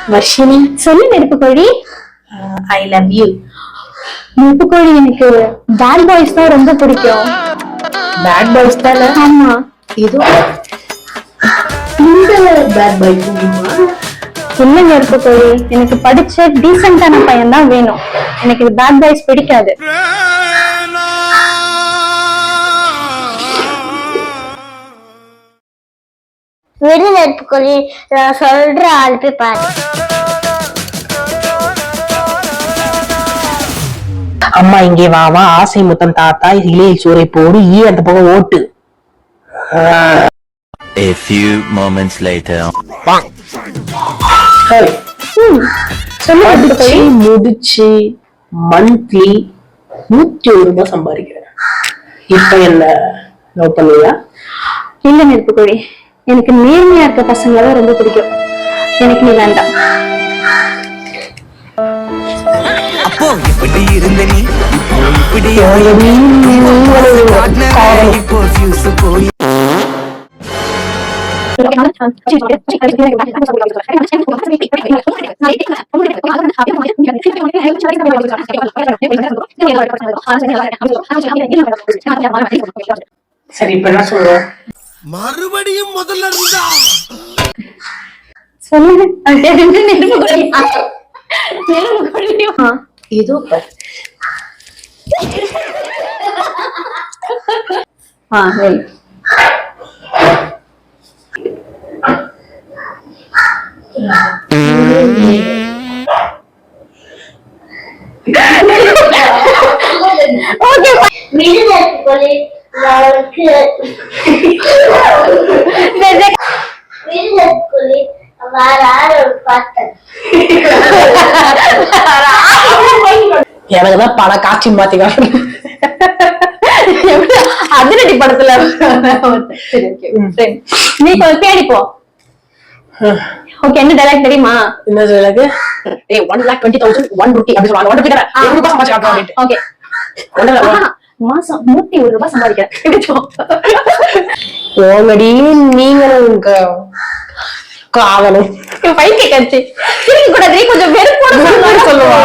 வர்ஷினி சொல்லு நெருப்பு கோழி. I love you. நெருப்பு கோழி எனக்கு பேட் பாய்ஸ் தான் ரொம்ப பிடிக்கும். பேட் பாய்ஸ் தானே? ஆமா. இது இந்த பேட் பாய் இல்ல நெருப்பு கோழி, எனக்கு படிச்ச டீசென்டான பையன் தான் வேணும். எனக்கு இது பேட் பாய்ஸ் பிடிக்காது. விடு நெருப்பு கோழி, நான் சொல்ற ஆள் போய் பாரு. அம்மா இங்கே வா வா, ஆசை முத்தம் தாத்தா, இலையில் சூறை போடு, அந்த பக்கம் ஓட்டு. A few moments later. முடிச்சு மந்த்லி 101 ரூபாய் சம்பாதிக்கிறேன். இப்ப என்ன லவ் பண்ணியா? இல்ல நெருப்பு கோழி, எனக்கு நேர்மையா இருக்க பசங்களதான் ரொம்ப பிடிக்கும். எனக்கு நீ வேண்டாம். அப்போ இப்படி இருந்த நீ இப்படி இப்போ ஃபியூஸ் போய் சரி இப்ப என்ன சொல்ற? மறுபடியும் முதல்ல இருந்தா சொல்லுங்க. இதோ விடு நெருப்பு கோழி, விடு நெருப்பு கோழி, வேற ஆள் பார்த்தேன். எனக்குதான் பல காட்சி மாத்தி அதிரடி படத்துல. நீ கொஞ்சம் தேடிப்போ. ஓகே, என்ன டைலாக் தெரியுமா? என்ன டைலாக்? 1,20,000 1 ரூபி அப்படி சொல்லுவாங்க. 1 ரூபி தான? 1 ரூபாய் சம்பாதிக்கிறேன். ஓகே, மாசம் 101 ரூபாய் சம்பாதிக்கிறேன். ஓங்கடி நீங்களும் காதலும் பைக்கு கட்சி சிரிக்க கூடாது. கொஞ்சம் வெறுப்போட சொல்லுவா.